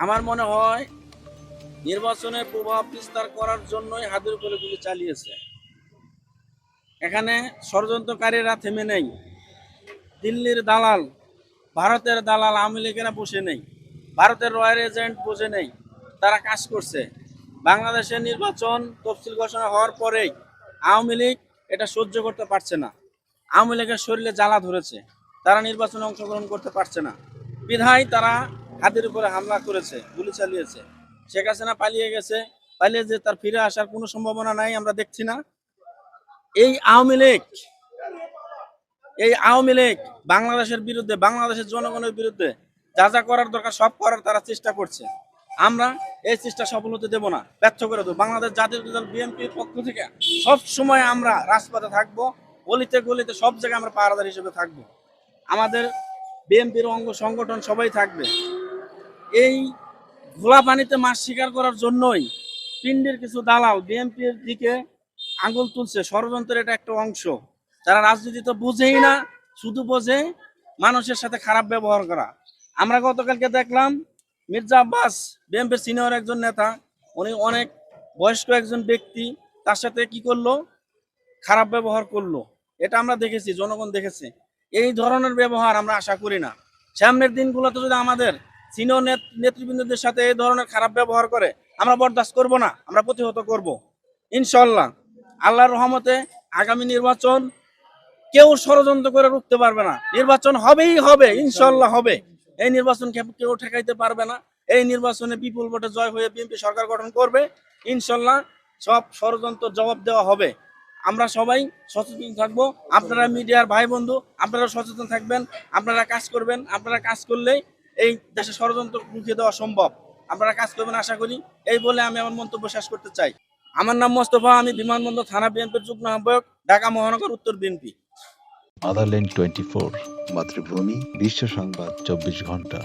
আমার মনে হয় নির্বাচনের প্রভাব বিস্তার করার জন্যই হাতের উপরে গুলি চালিয়েছে। এখানে ষড়যন্ত্রকারীরা থেমে নেই। দিল্লির দালাল, ভারতের দালাল আওয়ামী লীগেরা বসে নেই, ভারতের রয়্যাল এজেন্ট বসে নেই, তারা কাজ করছে। বাংলাদেশের নির্বাচন তফসিল ঘোষণা হওয়ার পরেই আওয়ামী লীগ এটা সহ্য করতে পারছে না। আওয়ামী লীগের শরীরে জ্বালা ধরেছে, তারা নির্বাচনে অংশগ্রহণ করতে পারছে না, বিধায় তারা হাতের উপরে হামলা করেছে, গুলি চালিয়েছে। শেখ হাসিনা পালিয়ে গেছে, পালিয়ে যে তার ফিরে আসার কোনো সম্ভাবনা নাই আমরা দেখছি না। এই আওয়ামী লীগ বাংলাদেশের বিরুদ্ধে, বাংলাদেশের জনগণের বিরুদ্ধে যা যা করার দরকার সব করার তারা চেষ্টা করছে। আমরা এই চেষ্টা সফল হতে দেব না, ব্যর্থ করে দেবো। বাংলাদেশ জাতীয় দল বিএনপির পক্ষ থেকে সব সময় আমরা রাজপথে থাকবো, গলিতে গলিতে সব জায়গায় আমরা পাহারাদার হিসেবে থাকবো। আমাদের বিএনপির অঙ্গ সংগঠন সবাই থাকবে। এই ঘোলা পানিতে মাছ শিকার করার জন্যই পিন্ডির কিছু দালাল বিএনপির দিকে আঙুল তুলছে। ষড়যন্ত্রের এটা একটা অংশ। যারা রাজনীতি তো বুঝেই না, শুধু বোঝে মানুষের সাথে খারাপ ব্যবহার করা। আমরা গতকালকে দেখলাম মির্জা আব্বাস, বিএনপির সিনিয়র একজন নেতা, উনি অনেক বয়স্ক একজন ব্যক্তি, তার সাথে কি করলো, খারাপ ব্যবহার করলো। এটা আমরা দেখেছি, জনগণ দেখেছে। এই ধরনের ব্যবহার আমরা আশা করি না। সামনের দিনগুলোতে যদি আমাদের সিনিয়র নেতৃবৃন্দদের সাথে এই ধরনের খারাপ ব্যবহার করে, আমরা বরদাস্ত করব না, আমরা প্রতিহত করব ইনশাল্লাহ। আল্লাহর রহমতে আগামী নির্বাচন কেউ ষড়যন্ত্র করে রুখতে পারবে না। নির্বাচন হবেই হবে, ইনশাল্লাহ হবে। এই নির্বাচন কেউ ঠেকাইতে পারবে না। এই নির্বাচনে বিপুল ভোটে জয় হয়ে বিএনপি সরকার গঠন করবে ইনশাল্লাহ। সব ষড়যন্ত্র জবাব দেওয়া হবে। আমরা সবাই সচেতন থাকবো। আপনারা মিডিয়ার ভাই বন্ধু, আপনারা সচেতন থাকবেন, আপনারা কাজ করবেন। আপনারা কাজ করলেই এই দেশে ষড়যন্ত্র রুখে দেওয়া সম্ভব। আপনারা কাজ করবেন আশা করি। এই বলে আমি আমার মন্তব্য শেষ করতে চাই। আমার নাম মোস্তফা, আমি বিমানবন্দর থানা বিএনপির যুগ্ম আহ্বায়ক, ঢাকা মহানগর উত্তর বিএনপি। আদারল্যান্ড 24, মাতৃভূমি, বিশ্ব সংবাদ 24 ঘন্টা।